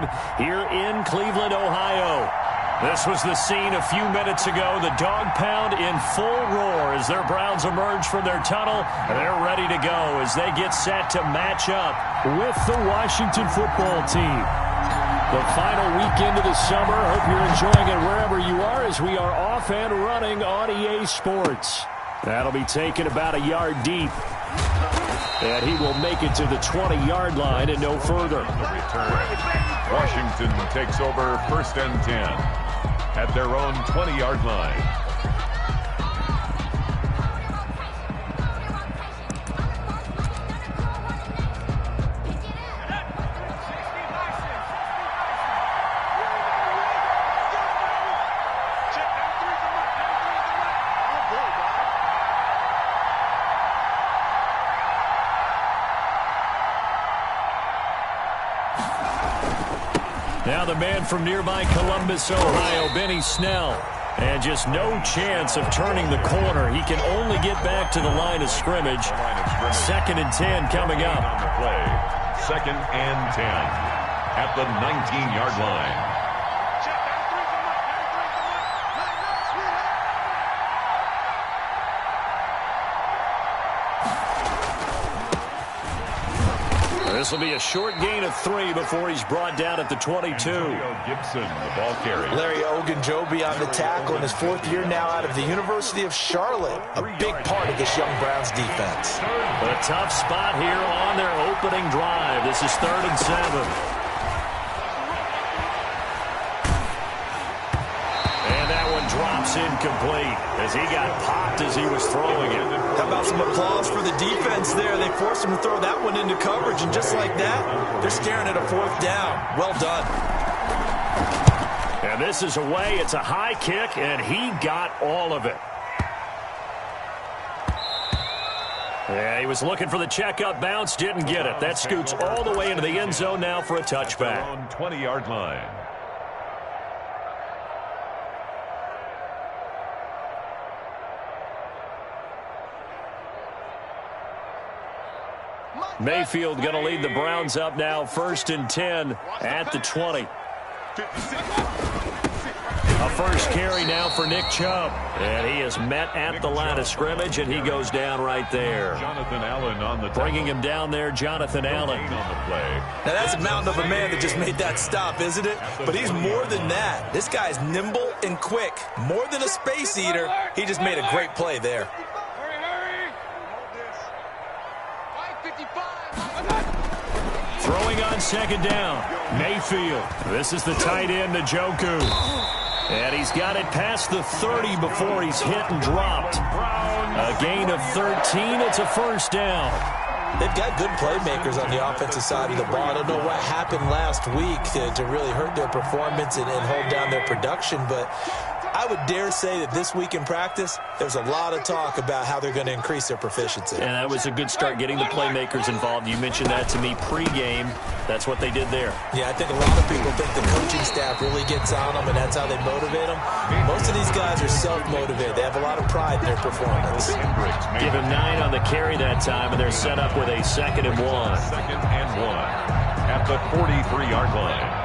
game here in Cleveland, Ohio. This was the scene a few minutes ago. The dog pound in full roar as their Browns emerge from their tunnel. They're ready to go as they get set to match up with the Washington football team. The final weekend of the summer. Hope you're enjoying it wherever you are as we are off and running on EA Sports. That'll be taken about a yard deep. And he will make it to the 20-yard line and no further. Washington takes over 1st and 10 at their own 20-yard line. Now the man from nearby Columbus, Ohio, Benny Snell. And just no chance of turning the corner. He can only get back to the line of scrimmage. 2nd and 10 coming up. On the play, 2nd and 10 at the 19-yard line. This will be a short gain of 3 before he's brought down at the 22. Gibson, the ball carrier. Larry Ogunjobi on the tackle in his 4th year now out of the University of Charlotte. A big part of this young Browns defense. But a tough spot here on their opening drive. This is 3rd and 7. And that one drops incomplete as he got popped as he was throwing it. How about some applause for the defense there? They forced him to throw that one into coverage, and just like that, they're staring at a 4th down. Well done. And this is away. It's a high kick, and he got all of it. Yeah, he was looking for the checkup bounce, didn't get it. That scoots all the way into the end zone now for a touchback. On 20-yard line. Mayfield going to lead the Browns up now, 1st and 10 at the 20. A first carry now for Nick Chubb. And he is met at the line of scrimmage, and he goes down right there. Jonathan Allen on the Bringing him down there, Jonathan Allen. on the play. Now, that's a mountain of a man that just made that stop, isn't it? But he's more than that. This guy's nimble and quick. More than a space eater. He just made a great play there. Throwing on 2nd down, Mayfield. This is the tight end, Njoku. And he's got it past the 30 before he's hit and dropped. A gain of 13. It's a 1st down. They've got good playmakers on the offensive side of the ball. I don't know what happened last week to really hurt their performance and hold down their production, but I would dare say that this week in practice, there's a lot of talk about how they're going to increase their proficiency. And that was a good start, getting the playmakers involved. You mentioned that to me pregame. That's what they did there. Yeah, I think a lot of people think the coaching staff really gets on them, and that's how they motivate them. Most of these guys are self-motivated. They have a lot of pride in their performance. Give him 9 on the carry that time, and they're set up with a 2nd and 1. 2nd and 1 at the 43-yard line.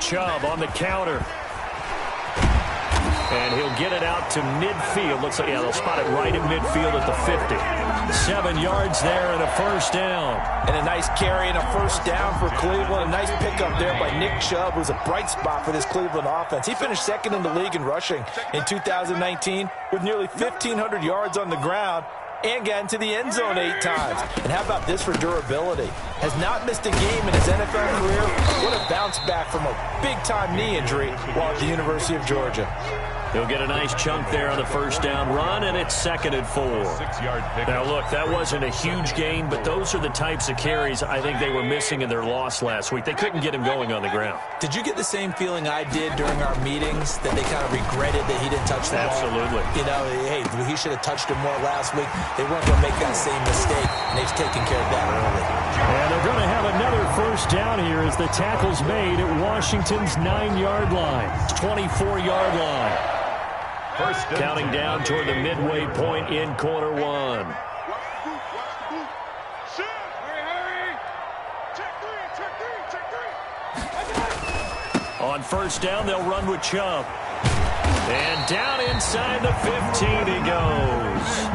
Chubb on the counter. And he'll get it out to midfield. Looks like, yeah, they'll spot it right in midfield at the 50. 7 yards there and a 1st down. And a nice carry and a 1st down for Cleveland. A nice pickup there by Nick Chubb, who's a bright spot for this Cleveland offense. He finished 2nd in the league in rushing in 2019 with nearly 1,500 yards on the ground and got into the end zone 8 times. And how about this for durability? Has not missed a game in his NFL career. What a bounce back from a big-time knee injury while at the University of Georgia. He'll get a nice chunk there on the first down run, and it's 2nd and 4. 6-yard pickup. Now, look, that wasn't a huge gain, but those are the types of carries I think they were missing in their loss last week. They couldn't get him going on the ground. Did you get the same feeling I did during our meetings, that they kind of regretted that he didn't touch the ball? Absolutely. You know, hey, he should have touched him more last week. They weren't going to make that same mistake, and they've taken care of that early. And they're going to have another first down here as the tackle's made at Washington's 9-yard line. 24-yard line. First and Counting 10. down toward the midway point in quarter one. On first down, they'll run with Chubb. And down inside the 15 he goes.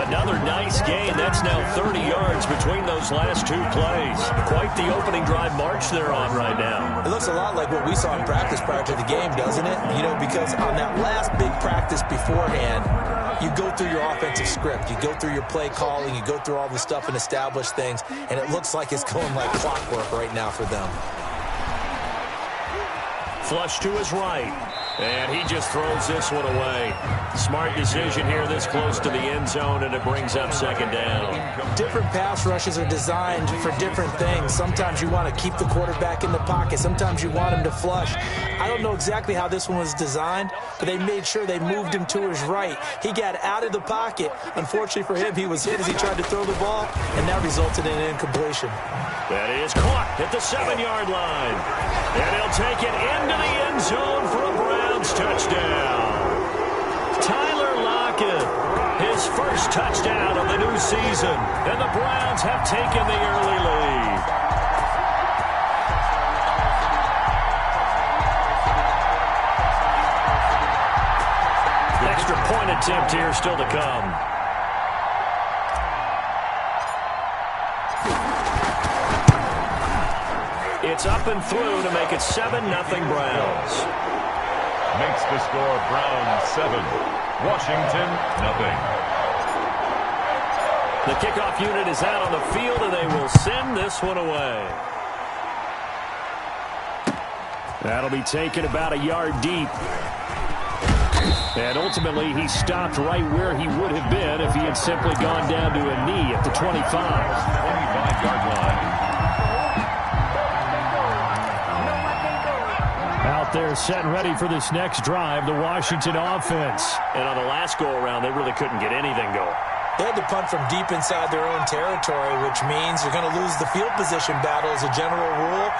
Another nice gain. That's now 30 yards between those last two plays. Quite the opening drive march they're on right now. It looks a lot like what we saw in practice prior to the game, doesn't it? You know, because on that last big practice beforehand, you go through your offensive script. You go through your play calling. You go through all the stuff and establish things. And it looks like it's going like clockwork right now for them. Flush to his right. And he just throws this one away. Smart decision here this close to the end zone, and it brings up 2nd down. Different pass rushes are designed for different things. Sometimes you want to keep the quarterback in the pocket. Sometimes you want him to flush. I don't know exactly how this one was designed, but they made sure they moved him to his right. He got out of the pocket. Unfortunately for him, he was hit as he tried to throw the ball, and that resulted in an incompletion. That is caught at the 7-yard line. And he'll take it into the end zone for a Browns touchdown. Tyler Lockett, his first touchdown of the new season. And the Browns have taken the early lead. The extra point attempt here still to come. It's up and through to make it 7-0 Browns. Makes the score Browns 7, Washington nothing. The kickoff unit is out on the field, and they will send this one away. That'll be taken about a yard deep. And ultimately, he stopped right where he would have been if he had simply gone down to a knee at the 25. 25-yard line. Out there set and ready for this next drive, the Washington offense. And on the last go-around, they really couldn't get anything going. They had to punt from deep inside their own territory, which means you're going to lose the field position battle as a general rule.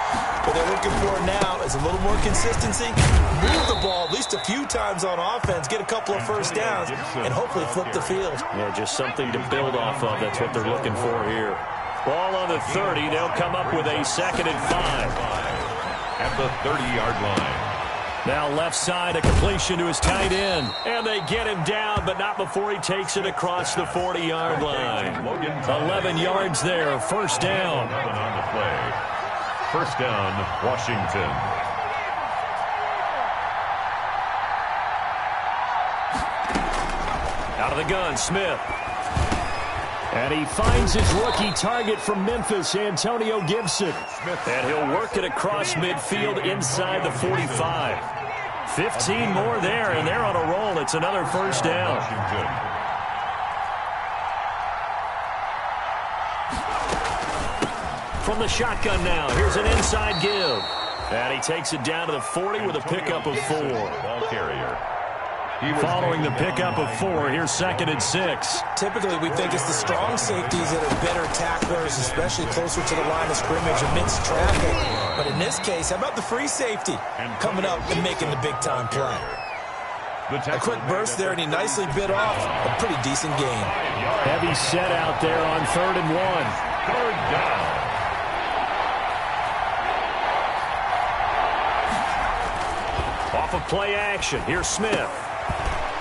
What they're looking for now is a little more consistency. Move the ball at least a few times on offense, get a couple of first downs, and hopefully flip the field. Yeah, just something to build off of. That's what they're looking for here. Ball on the 30. They'll come up with a 2nd and 5. At the 30-yard line. Now left side, a completion to his tight end. And they get him down, but not before he takes it across the 40-yard line. 11 yards there, first down. On the play. First down, Washington. Out of the gun, Smith. And he finds his rookie target from Memphis, Antonio Gibson. And he'll work it across midfield inside the 45. 15 more there, and they're on a roll. It's another first down. From the shotgun now, here's an inside give. And he takes it down to the 40 with a pickup of 4. Ball carrier. Following the pickup of 4, here's 2nd and 6. Typically, we think it's the strong safeties that are better tacklers, especially closer to the line of scrimmage amidst traffic. But in this case, how about the free safety coming up and making the big-time play? A quick burst there, and he nicely bit off a pretty decent gain. Heavy set out there on 3rd and 1. Third down. Off of play action, here's Smith.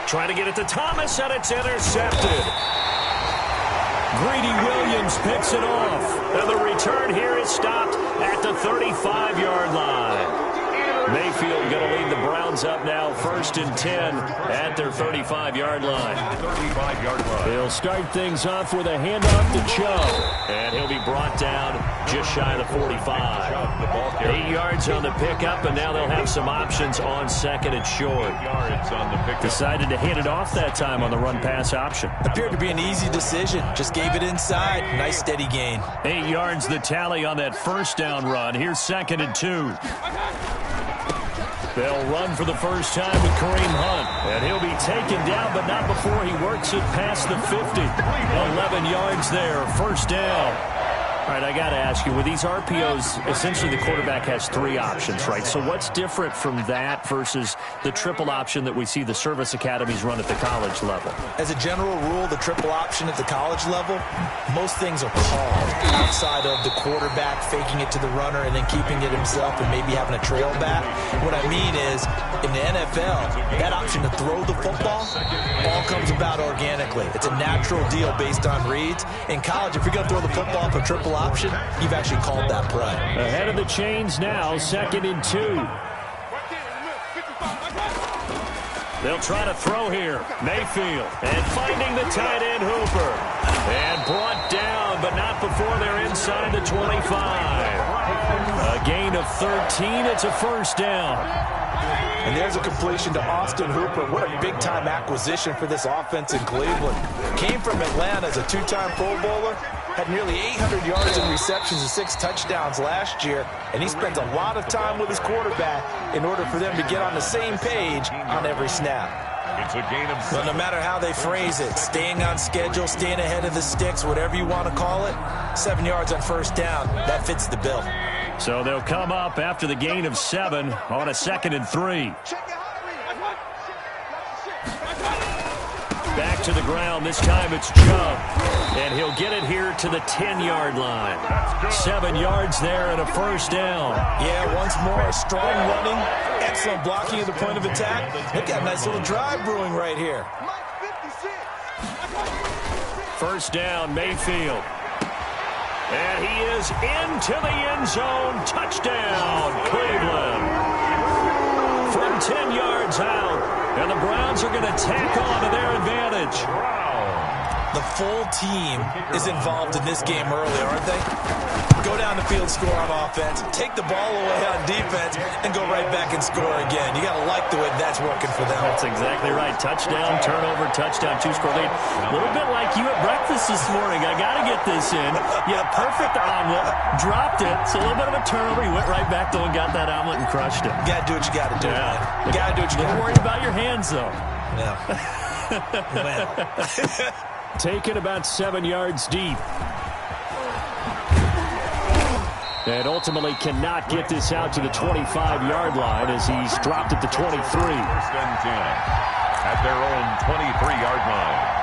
Trying to get it to Thomas, and it's intercepted. Greedy Williams picks it off. And the return here is stopped at the 35-yard line. Mayfield going to lead the Browns up now, 1st and 10 at their 35-yard line. 35-yard line. He'll start things off with a handoff to Chubb. And he'll be brought down just shy of the 45. 8 yards on the pickup, and now they'll have some options on 2nd and short. Decided to hand it off that time on the run-pass option. Appeared to be an easy decision. Just gave it inside. Nice steady gain. 8 yards the tally on that 1st down run. Here's 2nd and 2. They'll run for the first time with Kareem Hunt. And he'll be taken down, but not before he works it past the 50. 11 yards there, 1st down. All right, I got to ask you, with these RPOs, essentially the quarterback has 3 options, right? So what's different from that versus the triple option that we see the service academies run at the college level? As a general rule, the triple option at the college level, most things are called outside of the quarterback faking it to the runner and then keeping it himself and maybe having a trail back. What I mean is, in the NFL, that option to throw the football all comes about organically. It's a natural deal based on reads. In college, if you're going to throw the football for triple option, you've actually called that play. Ahead of the chains now, 2nd and 2. They'll try to throw here. Mayfield. And finding the tight end Hooper. And brought down, but not before they're inside the 25. A gain of 13. It's a 1st down. And there's a completion to Austin Hooper. What a big-time acquisition for this offense in Cleveland. Came from Atlanta as a 2-time Pro Bowler. Had nearly 800 yards in receptions and 6 touchdowns last year. And he spent a lot of time with his quarterback in order for them to get on the same page on every snap. It's a gain of 7. But no matter how they phrase it, staying on schedule, staying ahead of the sticks, whatever you want to call it, 7 yards on 1st down, that fits the bill. So they'll come up after the gain of 7 on a 2nd and 3. Back to the ground. This time it's Chubb. And he'll get it here to the 10-yard line. 7 yards there and a 1st down. Yeah, once more, strong running, excellent blocking at the point of attack. They've got a nice little drive brewing right here. 1st down, Mayfield. And he is into the end zone. Touchdown, Cleveland. From 10 yards out. And the Browns are going to tack on to their advantage. The full team is involved in this game early, aren't they? Go down the field, score on offense, take the ball away on defense, and go right back and score again. You got to like the way that's working for them. That's exactly right. Touchdown, turnover, touchdown, 2-score lead. A little bit like you at breakfast this morning. I got to get this in. You had a perfect omelet, dropped it. It's a little bit of a turnover. You went right back, though, and got that omelet and crushed it. You got to do what you got to do, man. You got to do what you got to do. Don't worry about your hands, though. Yeah. Well. Taken about 7 yards deep. And ultimately cannot get this out to the 25-yard line as he's dropped at the 23. 1st and 10 at their own 23-yard line.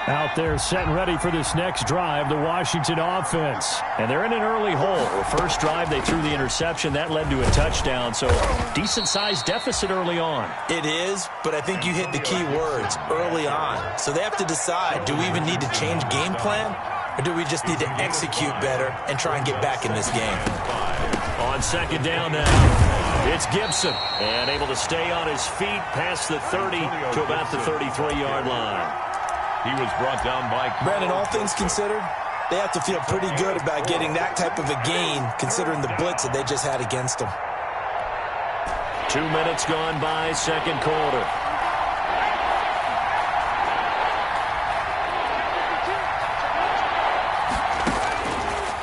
Out there set and ready for this next drive, the Washington offense. And they're in an early hole. The first drive, they threw the interception. That led to a touchdown, so decent-sized deficit early on. It is, but I think you hit the key words, early on. So they have to decide, do we even need to change game plan? Or do we just need to execute better and try and get back in this game? On 2nd down now, it's Gibson. And able to stay on his feet past the 30 to about the 33-yard line. He was brought down by Brandon, all things considered, they have to feel pretty good about getting that type of a gain considering the blitz that they just had against them. 2 minutes gone by, 2nd quarter.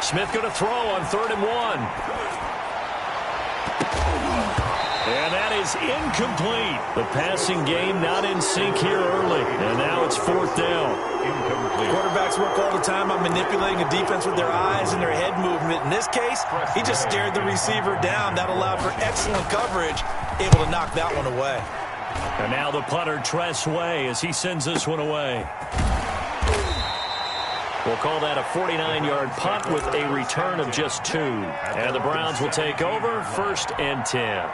Smith going to throw on 3rd and 1. And that is incomplete. The passing game not in sync here early. And now it's 4th down. incomplete. Quarterbacks work all the time on manipulating a defense with their eyes and their head movement. In this case, he just stared the receiver down. That allowed for excellent coverage, able to knock that one away. And now the punter, Tress Way, as he sends this one away. We'll call that a 49-yard punt with a return of just 2. And the Browns will take over, 1st and 10.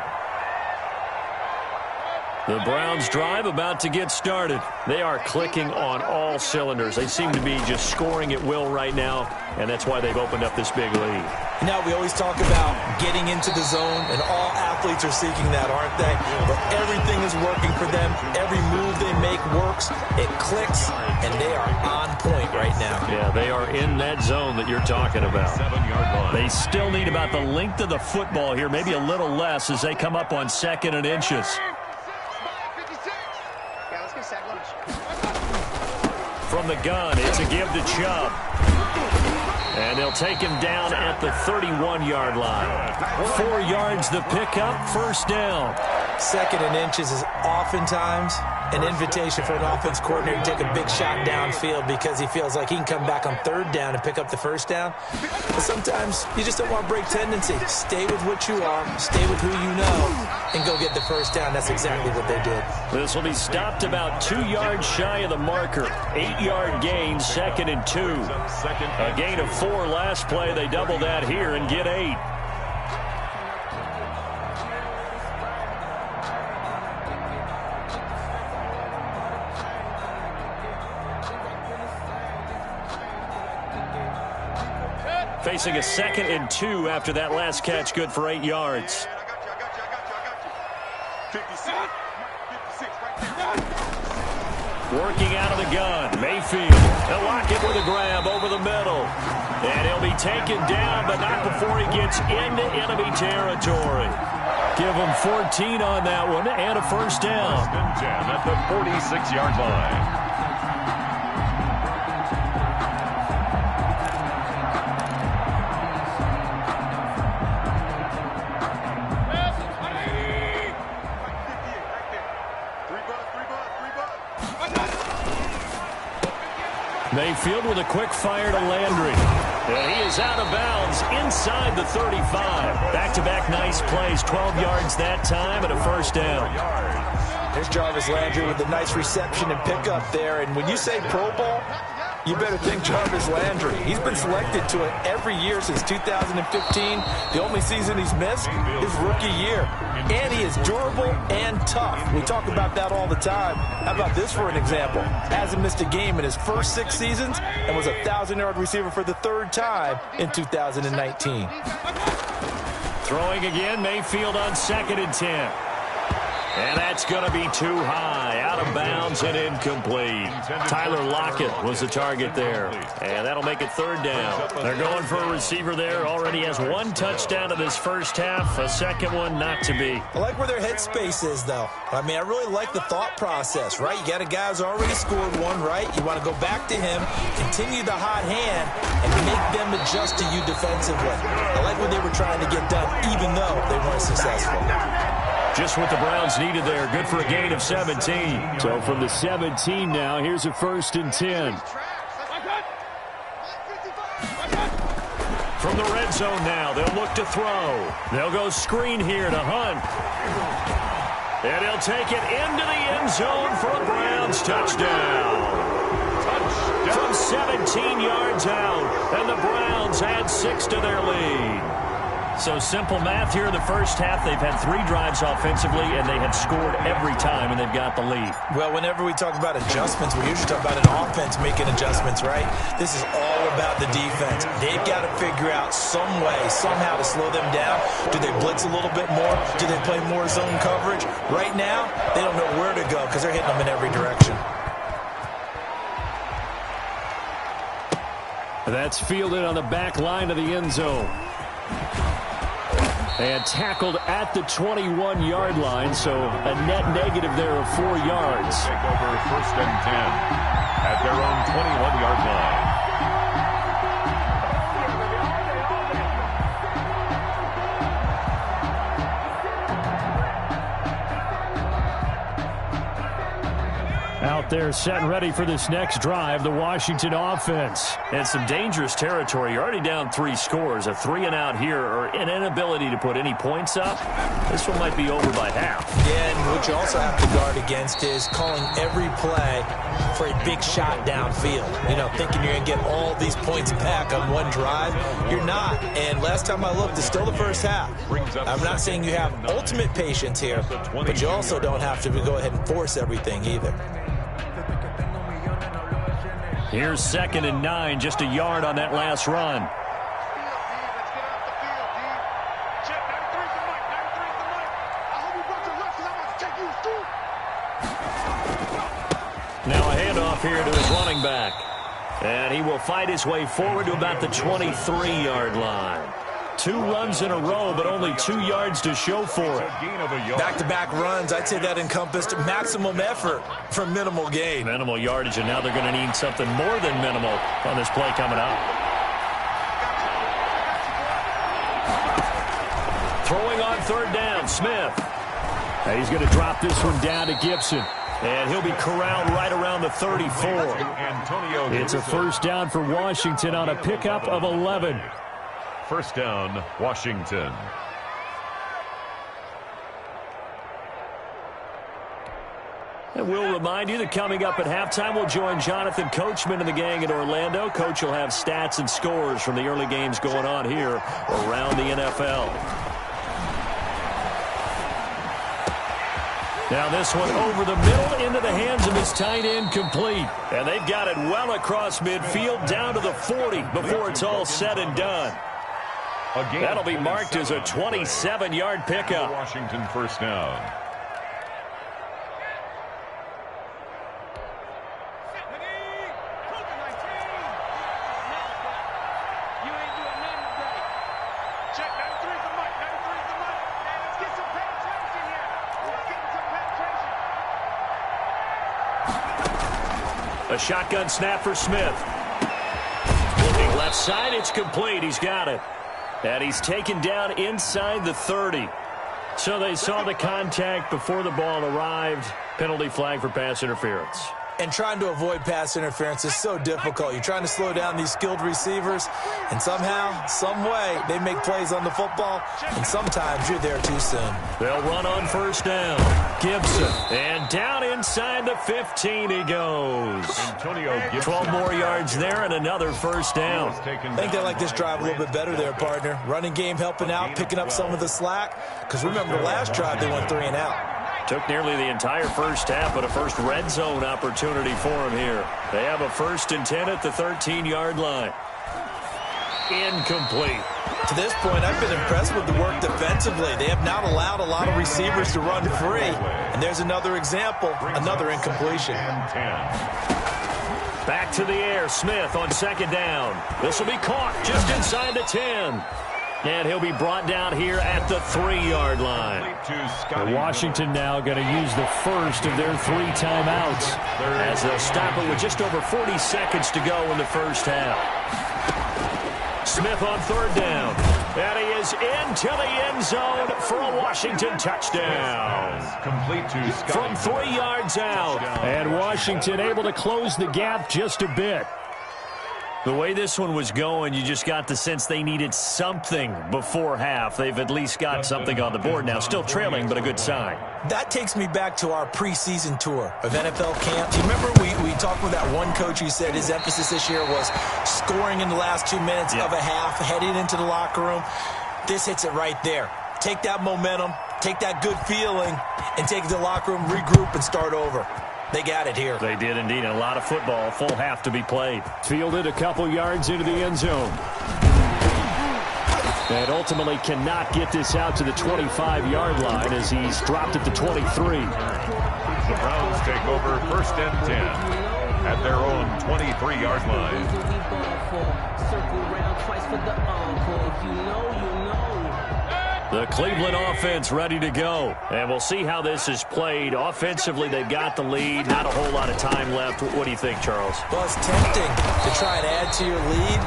The Browns drive about to get started. They are clicking on all cylinders. They seem to be just scoring at will right now, and that's why they've opened up this big lead. Now, we always talk about getting into the zone, and all athletes are seeking that, aren't they? But everything is working for them. Every move they make works. It clicks, and they are on point right now. Yeah, they are in that zone that you're talking about. 7-yard line. They still need about the length of the football here, maybe a little less as they come up on 2nd and inches. From the gun, it's a give to Chubb. And they'll take him down at the 31-yard line. 4 yards the pickup, first down. 2nd and inches is oftentimes an invitation for an offense coordinator to take a big shot downfield because he feels like he can come back on 3rd down and pick up the first down. But sometimes you just don't want to break tendency. Stay with what you are, stay with who you know, and go get the first down. That's exactly what they did. This will be stopped about 2 yards shy of the marker. 8-yard gain, 2nd and 2. A gain of 4 last play. They double that here and get 8. Facing a 2nd and 2 after that last catch, good for 8 yards. Working out of the gun, Mayfield. They'll lock it with a grab over the middle. And he'll be taken down, but not before he gets into enemy territory. Give him 14 on that one and a first down. 1st and 10 at the 46-yard line. Mayfield with a quick fire to Landry. And he is out of bounds inside the 35. Back-to-back nice plays, 12 yards that time and a first down. There's Jarvis Landry with a nice reception and pickup there. And when you say Pro Bowl, you better think Jarvis Landry. He's been selected to it every year since 2015. The only season he's missed is rookie year. And he is durable and tough. We talk about that all the time. How about this for an example? Hasn't missed a game in his first 6 seasons and was a 1,000-yard receiver for the 3rd time in 2019. Throwing again, Mayfield on 2nd and 10. And that's going to be too high, out of bounds and incomplete. Tyler Lockett was the target there. And that'll make it 3rd down. They're going for a receiver there. Already has 1 touchdown in this first half. A second one not to be. I like where their headspace is, though. I mean, I really like the thought process, right? You got a guy who's already scored 1, right? You want to go back to him, continue the hot hand, and make them adjust to you defensively. I like what they were trying to get done, even though they weren't successful. Just what the Browns needed there. Good for a gain of 17. So from the 17 now, here's a 1st and 10. From the red zone now, they'll look to throw. They'll go screen here to Hunt. And he'll take it into the end zone for a Browns touchdown. From 17 yards out, and the Browns add 6 to their lead. So simple math here in the first half. They've had 3 drives offensively, and they have scored every time, and they've got the lead. Well, whenever we talk about adjustments, we usually talk about an offense making adjustments, right? This is all about the defense. They've got to figure out some way, somehow to slow them down. Do they blitz a little bit more? Do they play more zone coverage? Right now, they don't know where to go because they're hitting them in every direction. That's fielded on the back line of the end zone. And tackled at the 21-yard line, so a net negative there of 4 yards. Take over 1st and 10 at their own 21-yard line. Out Out there set and ready for this next drive, the Washington offense. And some dangerous territory. You're already down 3 scores. A 3-and-out here or an inability to put any points up. This one might be over by half. Yeah, and what you also have to guard against is calling every play for a big shot downfield. You know, thinking you're going to get all these points back on one drive. You're not. And last time I looked, it's still the first half. I'm not saying you have ultimate patience here, but you also don't have to go ahead and force everything either. Here's 2nd and 9, just a yard on that last run. Now a handoff here to his running back. And he will fight his way forward to about the 23-yard line. 2 runs in a row, but only 2 yards to show for it. Back-to-back runs, I'd say that encompassed maximum effort for minimal gain. Minimal yardage, and now they're going to need something more than minimal on this play coming up. Throwing on 3rd down, Smith. And he's going to drop this one down to Gibson. And he'll be corralled right around the 34. It's a 1st down for Washington on a pickup of 11. 1st down, Washington. And we'll remind you that coming up at halftime, we'll join Jonathan Coachman and the gang in Orlando. Coach will have stats and scores from the early games going on here around the NFL. Now this one over the middle into the hands of his tight end, complete. And they've got it well across midfield down to the 40 before it's all said and done. That'll be marked as a 27-yard pickup. Washington 1st down. A shotgun snap for Smith. Looking left side, it's complete. He's got it. And he's taken down inside the 30. So they saw the contact before the ball arrived. Penalty flag for pass interference. And trying to avoid pass interference is so difficult. You're trying to slow down these skilled receivers, and somehow, some way, they make plays on the football, and sometimes you're there too soon. They'll run on 1st down. Gibson. And down inside the 15 he goes. 12 more yards there and another 1st down. I think they like this drive a little bit better there, partner. Running game helping out, picking up some of the slack. Because remember, the last drive they went 3-and-out. Took nearly the entire first half, but a first red zone opportunity for him here. They have a 1st and 10 at the 13-yard line. Incomplete. To this point, I've been impressed with the work defensively. They have not allowed a lot of receivers to run free. And there's another example, another incompletion. Back to the air, Smith on 2nd down. This will be caught just inside the 10. And he'll be brought down here at the 3-yard line. Washington now going to use the first of their 3 timeouts as they'll stop it with just over 40 seconds to go in the first half. Smith on 3rd down. And he is into the end zone for a Washington touchdown. Complete to from 3 yards out. And Washington able to close the gap just a bit. The way this one was going, you just got the sense they needed something before half. They've at least got something on the board now. Still trailing, but a good sign. That takes me back to our preseason tour of NFL camp. Do you remember we talked with that one coach who said his emphasis this year was scoring in the last 2 minutes of a half, heading into the locker room? This hits it right there. Take that momentum, take that good feeling, and take it to the locker room, regroup, and start over. They got it here. They did indeed. A lot of football, full half to be played. Fielded a couple yards into the end zone. And ultimately cannot get this out to the 25-yard line as he's dropped at the 23. The Browns take over 1st and 10 at their own 23-yard line. The Cleveland offense ready to go. And we'll see how this is played. Offensively, they've got the lead. Not a whole lot of time left. What do you think, Charles? Well, it's tempting to try and add to your lead.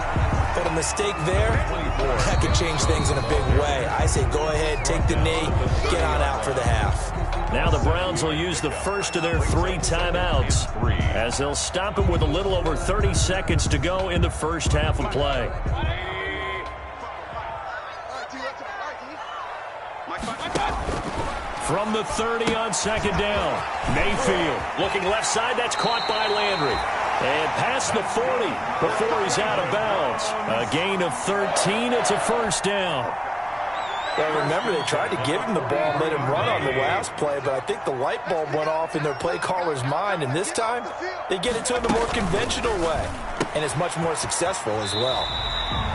But a mistake there, that could change things in a big way. I say go ahead, take the knee, get on out for the half. Now the Browns will use the first of their 3 timeouts as they'll stop it with a little over 30 seconds to go in the first half of play. From the 30 on second down, Mayfield looking left side. That's caught by Landry. And past the 40 before he's out of bounds. A gain of 13. It's a first down. Well, remember, they tried to give him the ball and let him run on the last play, but I think the light bulb went off in their play caller's mind, and this time they get it to him the more conventional way, and it's much more successful as well.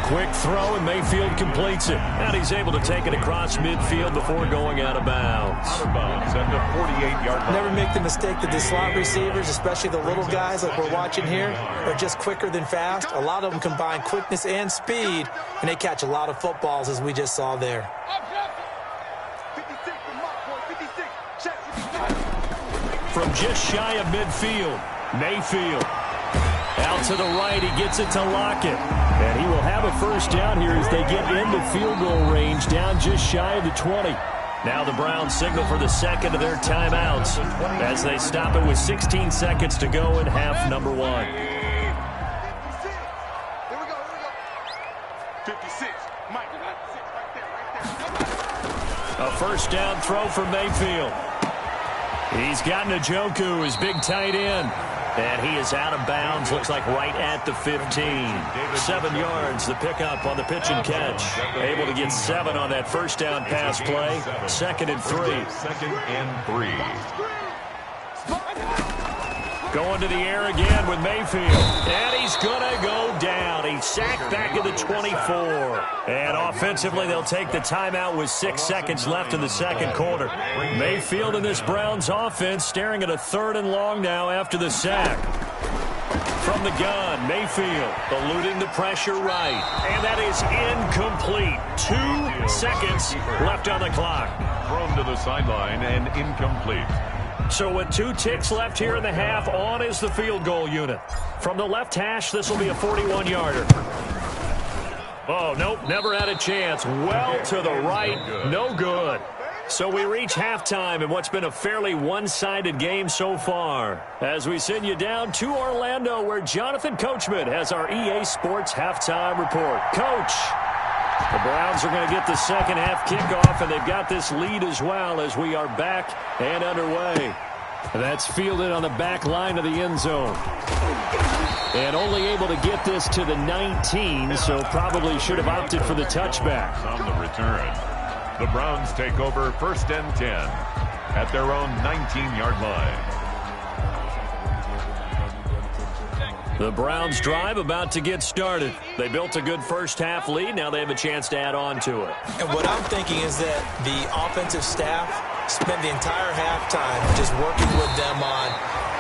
Quick throw, and Mayfield completes it. And he's able to take it across midfield before going out of bounds. Out of bounds at the 48-yard line. Never make the mistake that the slot receivers, especially the little guys like we're watching here, are just quicker than fast. A lot of them combine quickness and speed, and they catch a lot of footballs, as we just saw there. From just shy of midfield, Mayfield. Out to the right, he gets it to Lockett. And he will have a first down here as they get into field goal range, down just shy of the 20. Now the Browns signal for the second of their timeouts as they stop it with 16 seconds to go in half number 1. 56. Mike, A first down throw for Mayfield. He's got Njoku, his big tight end. And he is out of bounds, looks like right at the 15. 7 yards, the pickup on the pitch and catch. Able to get 7 on that first down pass play. 2nd and 3. 2nd and 3. Going to the air again with Mayfield. And he's going to go down. He's sacked back at the 24. And offensively, they'll take the timeout with 6 seconds left in the second quarter. Mayfield in this Browns offense staring at a 3rd and long now after the sack. From the gun, Mayfield eluding the pressure right. And that is incomplete. 2 seconds left on the clock. Thrown to the sideline and incomplete. So with 2 ticks left here in the half, on is the field goal unit. From the left hash, this will be a 41-yarder. Oh, nope, never had a chance. Well to the right, no good. So we reach halftime in what's been a fairly one-sided game so far. As we send you down to Orlando, where Jonathan Coachman has our EA Sports halftime report. Coach, the Browns are going to get the second half kickoff, and they've got this lead as well as we are back and underway. That's fielded on the back line of the end zone. And only able to get this to the 19, so probably should have opted for the touchback. On the return, the Browns take over 1st and 10 at their own 19-yard line. The Browns drive about to get started. They built a good first half lead. Now they have a chance to add on to it. And what I'm thinking is that the offensive staff spent the entire halftime just working with them on,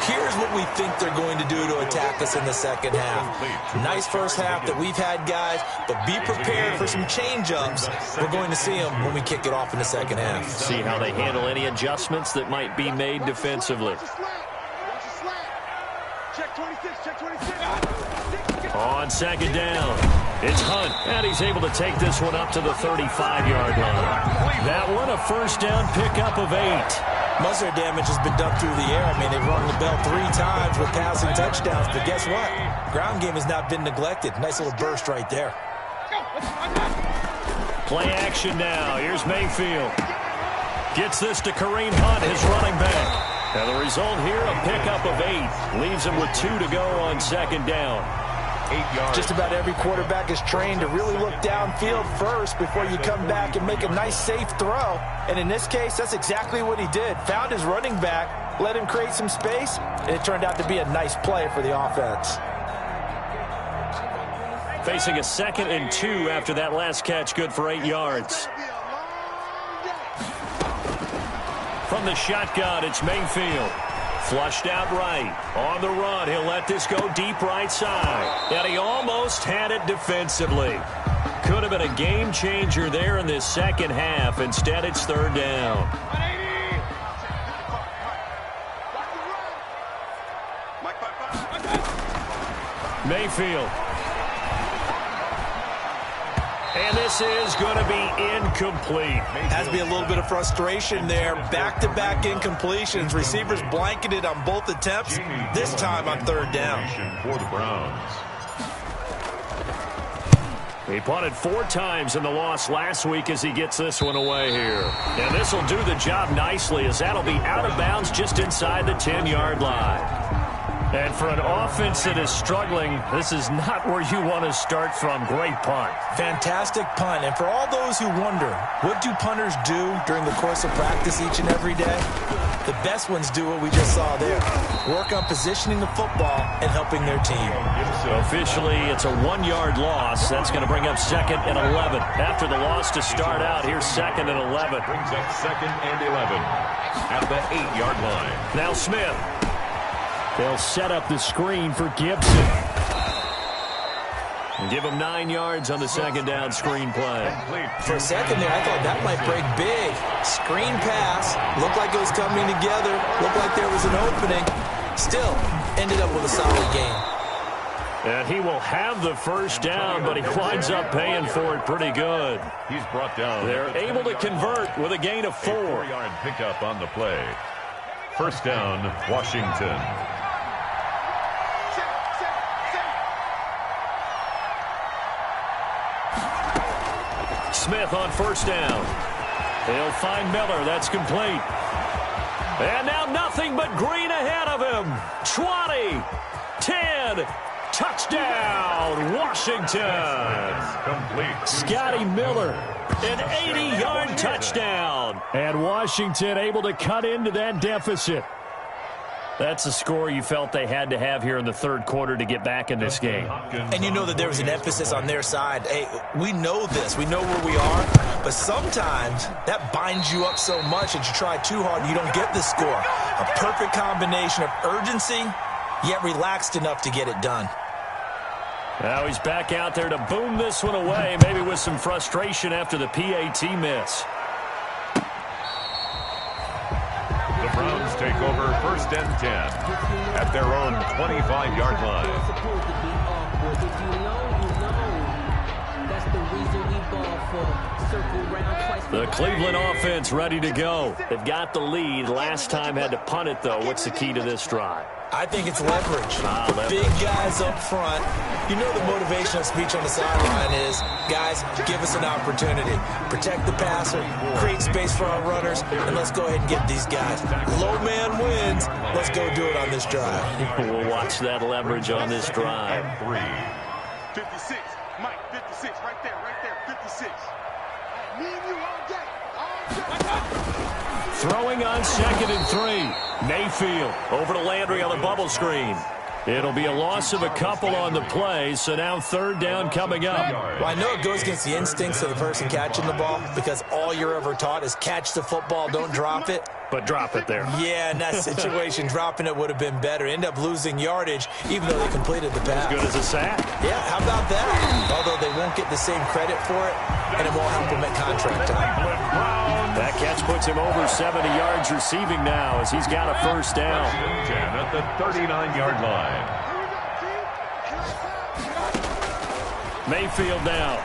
here's what we think they're going to do to attack us in the second half. Nice first half that we've had, guys, but be prepared for some change-ups. We're going to see them when we kick it off in the second half. See how they handle any adjustments that might be made defensively. On second down, it's Hunt, and he's able to take this one up to the 35-yard line. That one a first down pickup of 8. Most of their damage has been done through the air. I mean, they've rung the bell 3 times with passing touchdowns, but guess what? Ground game has not been neglected. Nice little burst right there. Play action now. Here's Mayfield. Gets this to Kareem Hunt, his running back. And the result here, a pickup of 8. Leaves him with 2 to go on second down. 8 yards. Just about every quarterback is trained to really look downfield first before you come back and make a nice, safe throw. And in this case, that's exactly what he did. Found his running back, let him create some space, and it turned out to be a nice play for the offense. Facing a 2nd and 2 after that last catch, good for 8 yards. From the shotgun, it's Mayfield. Flushed out right. On the run, he'll let this go deep right side. And he almost had it defensively. Could have been a game changer there in this second half. Instead, it's 3rd down. Mayfield. And this is going to be incomplete. Has to be a little bit of frustration there. Back-to-back incompletions. Receivers blanketed on both attempts, this time on third down. For the Browns. He punted 4 times in the loss last week as he gets this one away here. And this will do the job nicely as that'll be out of bounds just inside the 10-yard line. And for an offense that is struggling, this is not where you want to start from. Great punt. Fantastic punt. And for all those who wonder, what do punters do during the course of practice each and every day? The best ones do what we just saw there. Work on positioning the football and helping their team. So officially, it's a 1-yard loss. That's going to bring up 2nd and 11. After the loss to start out, here's 2nd and 11. Brings up 2nd and 11 at the 8-yard line. Now Smith. They'll set up the screen for Gibson. And give him 9 yards on the 2nd down screen play. For a second there, I thought that might break big. Screen pass. Looked like it was coming together. Looked like there was an opening. Still, ended up with a solid game. And he will have the first down, but he winds up paying for it pretty good. He's brought down. They're able to convert with a gain of 4. 4-yard pickup on the play. First down, Washington. Smith on first down. He'll find Miller. That's complete. And now nothing but green ahead of him. 20, 10, touchdown, Washington. Complete. Scotty Miller, an 80-yard touchdown. And Washington able to cut into that deficit. That's a score you felt they had to have here in the third quarter to get back in this game. And you know that there was an emphasis on their side. Hey, we know this. We know where we are. But sometimes that binds you up so much that you try too hard and you don't get the score. A perfect combination of urgency, yet relaxed enough to get it done. Now he's back out there to boom this one away, maybe with some frustration after the PAT miss. The Browns take over 1st and 10 at their own 25-yard line. The Cleveland offense ready to go. They've got the lead. Last time had to punt it, though. What's the key to this drive? I think it's leverage. Leverage. Big guys up front. You know the motivational speech on the sideline is, guys, give us an opportunity. Protect the passer, create space for our runners, and let's go ahead and get these guys. Low man wins. Let's go do it on this drive. We'll watch that leverage on this drive. 56, Mike, 56, right there, 56. Me and you all day, Throwing on 2nd and 3. Mayfield over to Landry on the bubble screen. It'll be a loss of a couple on the play, so now 3rd down coming up. Well, I know it goes against the instincts of the person catching the ball because all you're ever taught is catch the football, don't drop it. But drop it there. Yeah, in that situation, dropping it would have been better. End up losing yardage, even though they completed the pass. As good as a sack. Yeah, how about that? Although they won't get the same credit for it, and it won't help them at contract time. That catch puts him over 70 yards receiving now as he's got a first down. 10 at the 39-yard line. Mayfield now.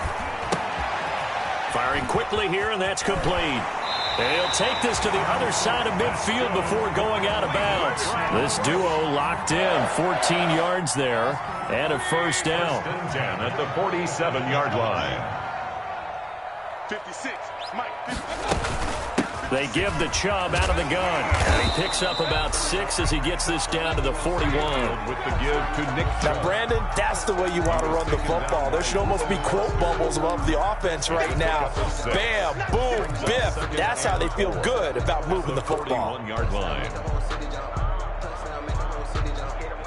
Firing quickly here, and that's complete. And he'll take this to the other side of midfield before going out of bounds. This duo locked in, 14 yards there, and a first down. 10 at the 47-yard line. 56, Mike, 56. They give the Chubb out of the gun. And he picks up about 6 as he gets this down to the 41. With the give to Nick. Now, Brandon, that's the way you want to run the football. There should almost be quote bubbles above the offense right now. Bam, boom, biff. That's how they feel good about moving the football. 41-yard line.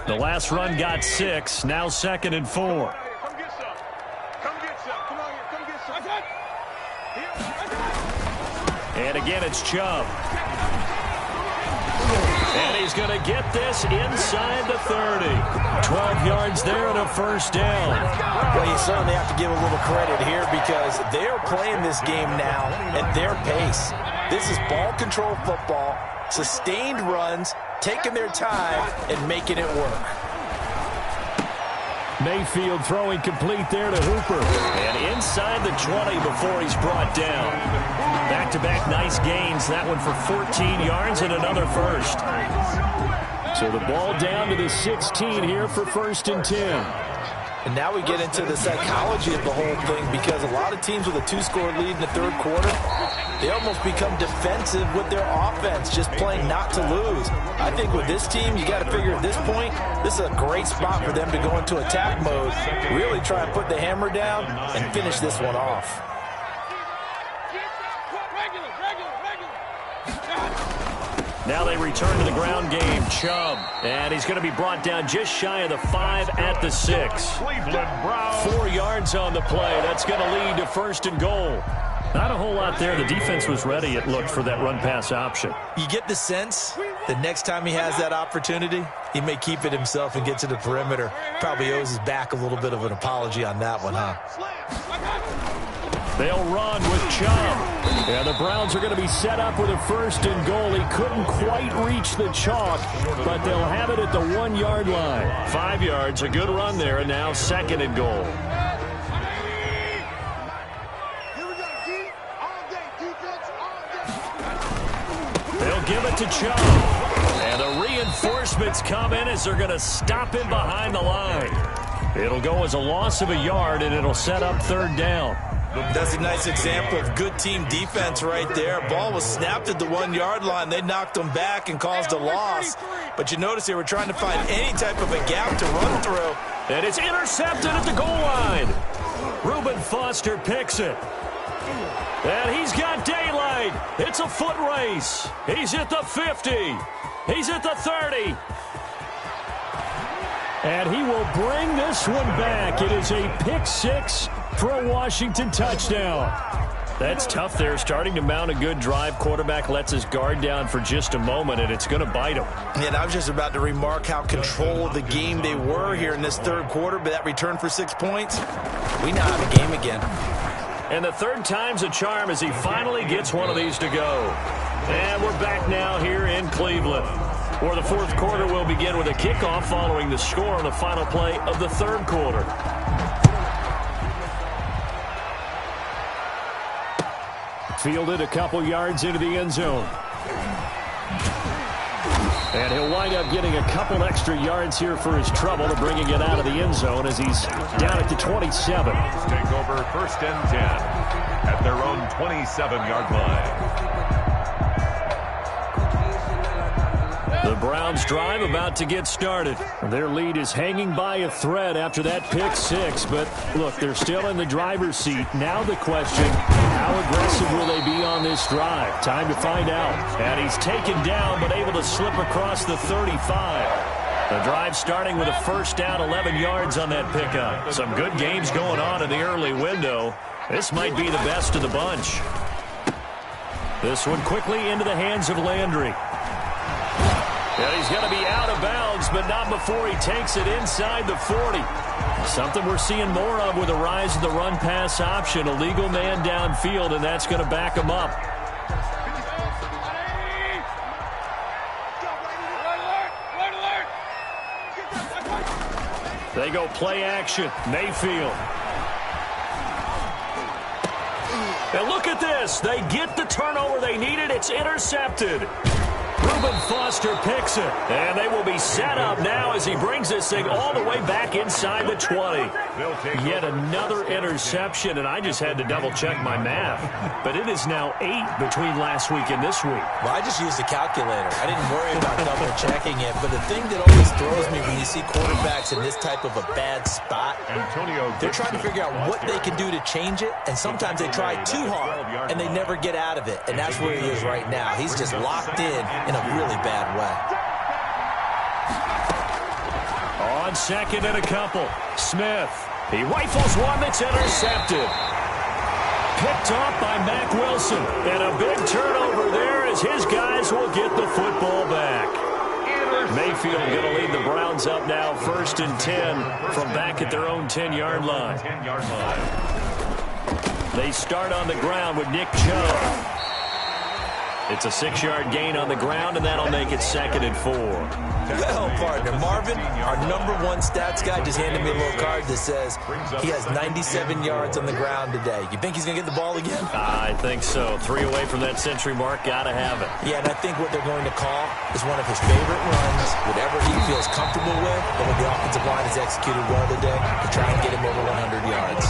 The last run got 6. Now 2nd and 4. Come get some. Come get some. Come on here. Come get some. And again, it's Chubb. And he's going to get this inside the 30. 12 yards there and a first down. Well, you certainly have to give a little credit here because they're playing this game now at their pace. This is ball control football, sustained runs, taking their time and making it work. Mayfield throwing complete there to Hooper. And inside the 20 before he's brought down. Back-to-back nice gains. That one for 14 yards and another first. So the ball down to the 16 here for 1st and 10. And now we get into the psychology of the whole thing, because a lot of teams with a 2-score lead in the third quarter, they almost become defensive with their offense, just playing not to lose. I think with this team, you got to figure at this point, this is a great spot for them to go into attack mode, really try and put the hammer down and finish this one off. Now they return to the ground game. Chubb. And he's going to be brought down just shy of the 5 at the 6. Cleveland Browns. 4 yards on the play. That's going to lead to 1st and goal. Not a whole lot there. The defense was ready, it looked, for that run-pass option. You get the sense that next time he has that opportunity, he may keep it himself and get to the perimeter. Probably owes his back a little bit of an apology on that one, huh? They'll run with Chubb. Yeah, the Browns are going to be set up with a 1st and goal. He couldn't quite reach the chalk, but they'll have it at the 1-yard line. 5 yards, a good run there, and now 2nd and goal. They'll give it to Chubb. And the reinforcements come in as they're going to stop him behind the line. It'll go as a loss of a yard, and it'll set up 3rd down. That's a nice example of good team defense right there. Ball was snapped at the 1-yard line. They knocked them back and caused a loss. But you notice they were trying to find any type of a gap to run through. And it's intercepted at the goal line. Reuben Foster picks it. And he's got daylight. It's a foot race. He's at the 50. He's at the 30. And he will bring this one back. It is a pick 6 for a Washington touchdown. That's tough there, starting to mount a good drive. Quarterback lets his guard down for just a moment, and it's going to bite him. And I was just about to remark how control of the game they were here in this third quarter, but that return for 6 points, we now have a game again. And the 3rd time's a charm as he finally gets one of these to go. And we're back now here in Cleveland, where the 4th quarter will begin with a kickoff following the score on the final play of the 3rd quarter. Fielded a couple yards into the end zone. And he'll wind up getting a couple extra yards here for his trouble to bringing it out of the end zone as he's down at the 27. Take over 1st and 10 at their own 27-yard line. The Browns drive about to get started. Their lead is hanging by a thread after that pick 6, but look, they're still in the driver's seat. Now the question, how aggressive will they be on this drive? Time to find out. And he's taken down but able to slip across the 35. The drive starting with a 1st down, 11 yards on that pickup. Some good games going on in the early window. This might be the best of the bunch. This one quickly into the hands of Landry. And he's going to be out of bounds, but not before he takes it inside the 40. Something we're seeing more of with the rise of the run-pass option. A legal man downfield, and that's going to back him up. They go play action. Mayfield. And look at this. They get the turnover they needed. It's intercepted. Reuben Foster picks it. And they will be set up now as he brings this thing all the way back inside the 20. Yet another interception, and I just had to double-check my math. But it is now 8 between last week and this week. Well, I just used a calculator. I didn't worry about double-checking it. But the thing that always throws me when you see quarterbacks in this type of a bad spot, they're trying to figure out what they can do to change it, and sometimes they try too hard, and they never get out of it. And that's where he is right now. He's just locked in a really bad way. On 2nd and a couple, Smith. He rifles one that's intercepted. Picked off by Mack Wilson. And a big turnover there as his guys will get the football back. Mayfield going to lead the Browns up now 1st and 10 from back at their own 10-yard line. They start on the ground with Nick Chubb. It's a 6-yard gain on the ground, and that'll make it 2nd and 4. Well, partner, Marvin, our #1 stats guy, just handed me a little card that says he has 97 yards on the ground today. You think he's going to get the ball again? I think so. 3 away from that century mark. Got to have it. Yeah, and I think what they're going to call is one of his favorite runs, whatever he feels comfortable with, and what the offensive line has executed well today to try and get him over 100 yards.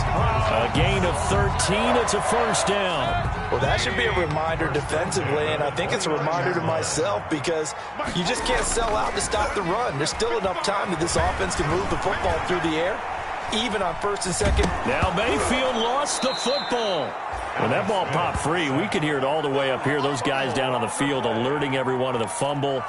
A gain of 13. It's a 1st down. Well, that should be a reminder defensively, and I think it's a reminder to myself because you just can't sell out to stop the run. There's still enough time that this offense can move the football through the air, even on 1st and 2nd. Now Mayfield lost the football. When that ball popped free, we could hear it all the way up here. Those guys down on the field alerting everyone of the fumble.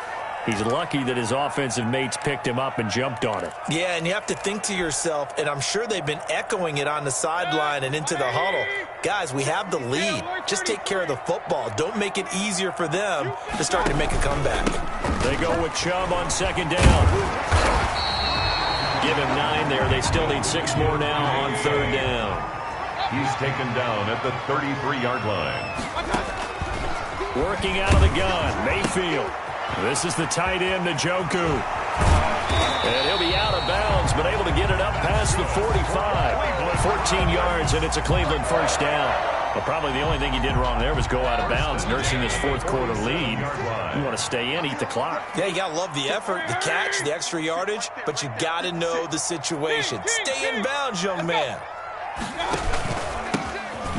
He's lucky that his offensive mates picked him up and jumped on it. Yeah, and you have to think to yourself, and I'm sure they've been echoing it on the sideline and into the huddle. Guys, we have the lead. Just take care of the football. Don't make it easier for them to start to make a comeback. They go with Chubb on 2nd down. Give him 9 there. They still need 6 more now on 3rd down. He's taken down at the 33-yard line. Working out of the gun, Mayfield. This is the tight end, Njoku. And he'll be out of bounds, but able to get it up past the 45. 14 yards, and it's a Cleveland 1st down. But probably the only thing he did wrong there was go out of bounds, nursing this 4th quarter lead. You want to stay in, eat the clock. Yeah, you got to love the effort, the catch, the extra yardage, but you got to know the situation. Stay in bounds, young man.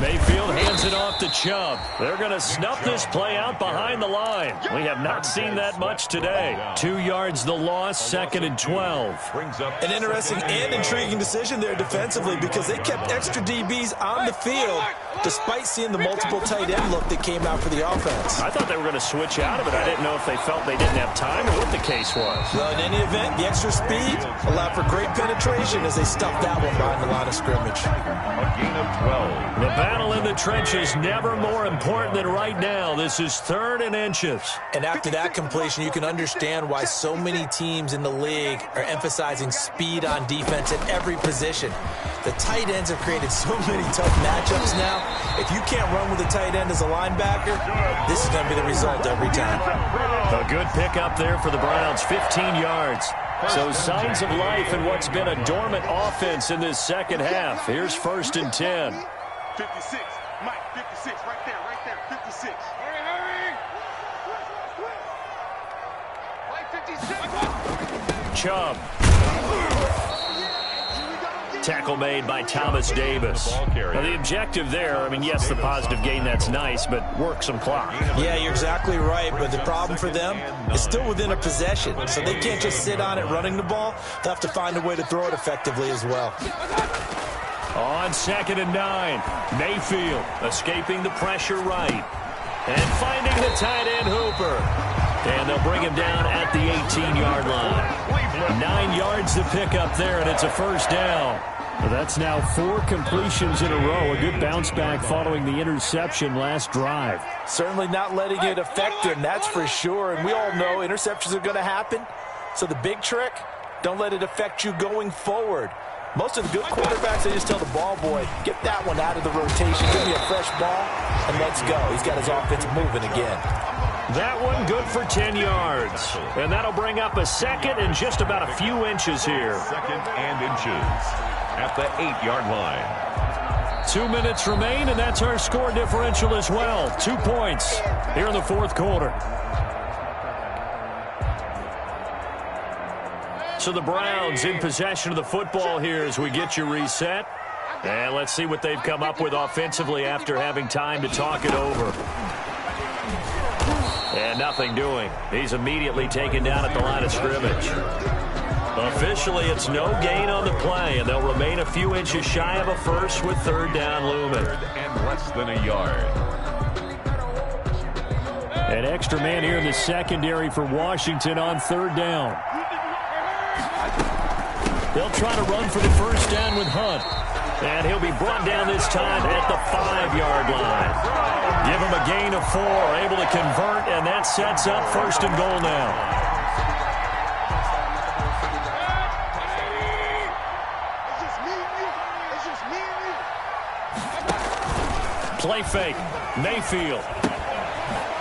Mayfield hands it off to Chubb. They're going to snuff this play out behind the line. We have not seen that much today. 2 yards the loss, 2nd and 12. An interesting and intriguing decision there defensively because they kept extra DBs on the field despite seeing the multiple tight end look that came out for the offense. I thought they were going to switch out of it. I didn't know if they felt they didn't have time or what the case was. Well, in any event, the extra speed allowed for great penetration as they stuffed that one behind the line of scrimmage. A gain of 12. The battle in the trenches never more important than right now. This is 3rd and inches. And after that completion, you can understand why so many teams in the league are emphasizing speed on defense at every position. The tight ends have created so many tough matchups now. If you can't run with a tight end as a linebacker, this is going to be the result every time. A good pickup there for the Browns, 15 yards. So signs of life in what's been a dormant offense in this 2nd half. Here's 1st and 10. 56. Mike, 56. Right there, 56. Hurry. Mike, 56. Chubb. Tackle made by Thomas Davis. Now, the objective there, I mean, yes, the positive gain, that's nice, but work some clock. Yeah, you're exactly right, but the problem for them is still within a possession, so they can't just sit on it running the ball. They'll have to find a way to throw it effectively as well. On 2nd and 9, Mayfield escaping the pressure right. And finding the tight end Hooper. And they'll bring him down at the 18-yard line. 9 yards to pick up there, and it's a 1st down. Well, that's now 4 completions in a row. A good bounce back following the interception last drive. Certainly not letting it affect him, that's for sure. And we all know interceptions are going to happen. So the big trick, don't let it affect you going forward. Most of the good quarterbacks, they just tell the ball boy, get that one out of the rotation, give me a fresh ball, and let's go. He's got his offense moving again. That one good for 10 yards. And that'll bring up a 2nd and just about a few inches here. 2nd and inches at the 8-yard line. 2 minutes remain, and that's our score differential as well. 2 points here in the 4th quarter. So the Browns in possession of the football here as we get you reset. And let's see what they've come up with offensively after having time to talk it over. And nothing doing. He's immediately taken down at the line of scrimmage. Officially, it's no gain on the play, and they'll remain a few inches shy of a first with 3rd down looming. And less than a yard. An extra man here in the secondary for Washington on 3rd down. They'll try to run for the 1st down with Hunt. And he'll be brought down this time at the 5-yard line. Give him a gain of 4, able to convert, and that sets up 1st and goal now. It's just me and you. Play fake. Mayfield.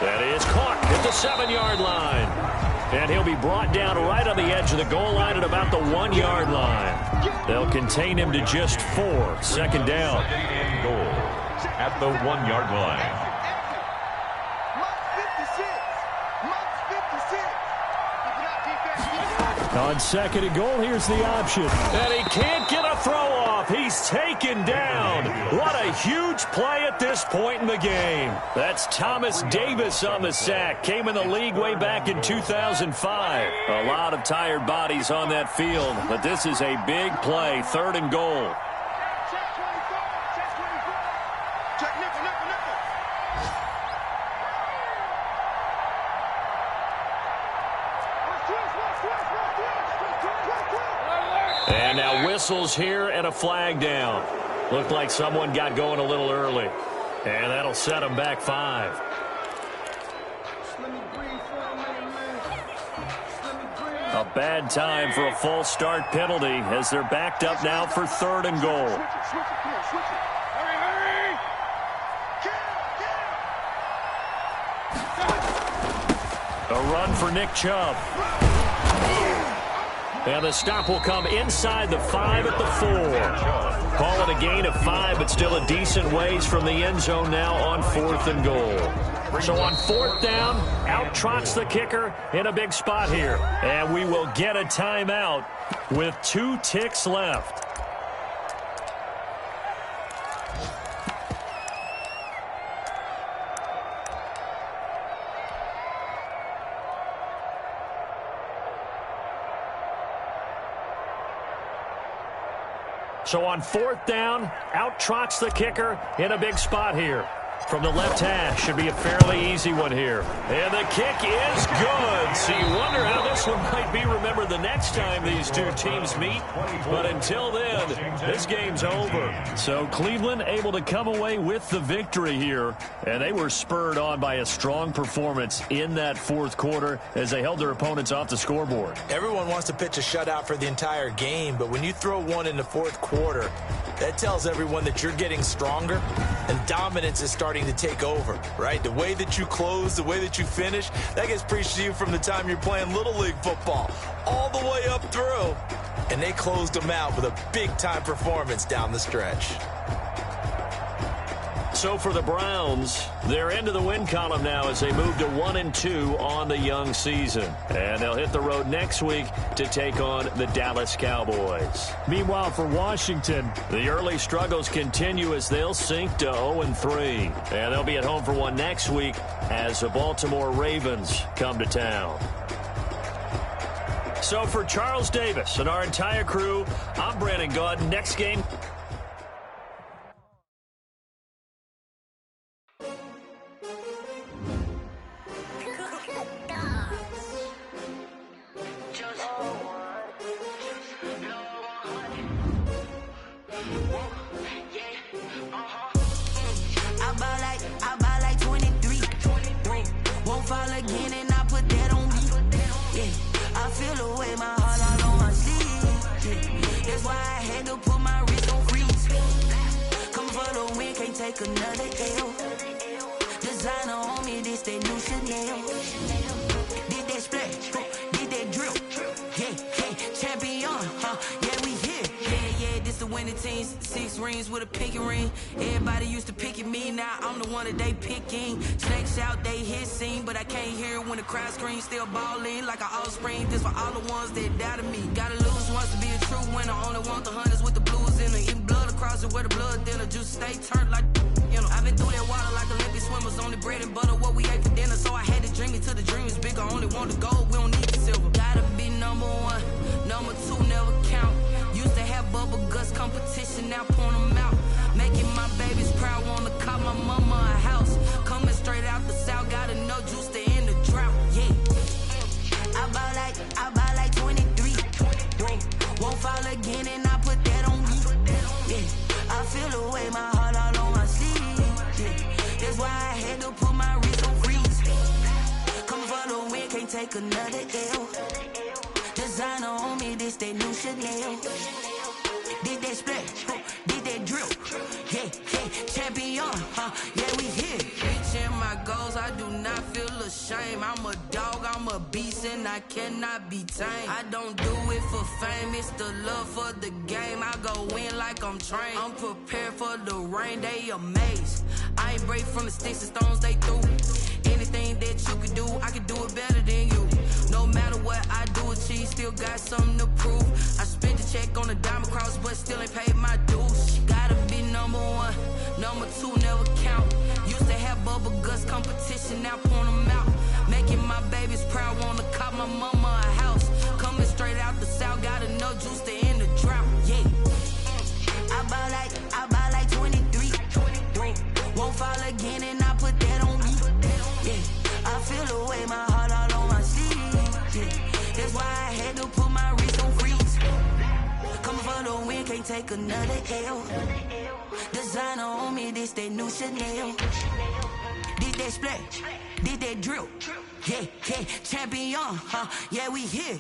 That is caught at the 7-yard line. And he'll be brought down right on the edge of the goal line at about the 1-yard line. They'll contain him to just 4. Second down. Second and goal at the 1-yard line. On second and goal, here's the option. And he can't get a throw off. He's taken down. What a huge play at this point in the game. That's Thomas Davis on the sack. Came in the league way back in 2005. A lot of tired bodies on that field, but this is a big play. Third and goal. And now whistles here and a flag down. Looked like someone got going a little early. And that'll set them back 5. A bad time for a false start penalty as they're backed up now for third and goal. A run for Nick Chubb. And the stop will come inside the 5 at the 4. Call it a gain of 5, but still a decent ways from the end zone now on 4th and goal. So on 4th down, out trots the kicker in a big spot here. And we will get a timeout with 2 ticks left. So on 4th down, out trots the kicker in a big spot here. From the left hash, should be a fairly easy one here. And the kick is good. So you wonder how this one might be remembered the next time these two teams meet. But until then, this game's over. So Cleveland able to come away with the victory here. And they were spurred on by a strong performance in that 4th quarter as they held their opponents off the scoreboard. Everyone wants to pitch a shutout for the entire game, but when you throw one in the 4th quarter, that tells everyone that you're getting stronger and dominance is starting to take over, right? The way that you close, the way that you finish, that gets preached to you from the time you're playing Little League football all the way up through. And they closed them out with a big-time performance down the stretch. So for the Browns, they're into the win column now as they move to 1-2 on the young season. And they'll hit the road next week to take on the Dallas Cowboys. Meanwhile, for Washington, the early struggles continue as they'll sink to 0-3. And they'll be at home for one next week as the Baltimore Ravens come to town. So for Charles Davis and our entire crew, I'm Brandon Gaud. Next game. Another L. Designer on me, this that new Chanel. Did that splash, did that drill. Yeah, champion, yeah, we here. Yeah, this the winning team. 6 rings with a pinky ring. Everybody used to pick at me, now I'm the one that they picking. Snakes out, they hit scene, but I can't hear when the crowd screams. Still balling like an offspring. This for all the ones that doubted me. Gotta lose once to be a true winner. Only want the hunters with the blues in them. Eating blood across it where the blood dinner. Just stay turned like. I've been through that water like Olympic swimmers. Only bread and butter, what we ate for dinner. So I had to dream it till the dream is bigger. Only want the gold, we don't need the silver. Gotta be number 1, number 2 never count. Used to have bubble guts competition, now point them out. Making my babies proud, wanna call my mama a house. Coming straight out the south, gotta know juice to end the drought. Yeah, I buy like 23. Won't fall again and I put that on me. Yeah, I feel the way my heart all on my sleeve. That's why I had to put my wrist on freeze. Coming for the win, can't take another L. Designer on me, this that new Chanel. Did that splash, did that drill. Yeah, champion, yeah, we here. Reaching my goals, I do not game. I'm a dog, I'm a beast, and I cannot be tamed. I don't do it for fame, it's the love for the game. I go in like I'm trained. I'm prepared for the rain, they amazed. I ain't break from the sticks and stones they threw. Anything that you can do, I can do it better than you. No matter what I do, achieve, still got something to prove. I spent the check on the diamond cross, but still ain't paid my dues. Gotta be number one, number two never count. Used to have bubble guts competition, now point them out. Making my babies proud, wanna cop my mama a house. Coming straight out the south, got enough juice to end the drought. Yeah, I buy like 23. Won't fall again, and I put that on me. Yeah, I feel the way, my heart all on my sleeve. Yeah, that's why I had to put my wrist on freeze. Coming for the win, can't take another L. Designer on me, this that new Chanel. Did that splash, did that drill. Yeah, champion, yeah, we here.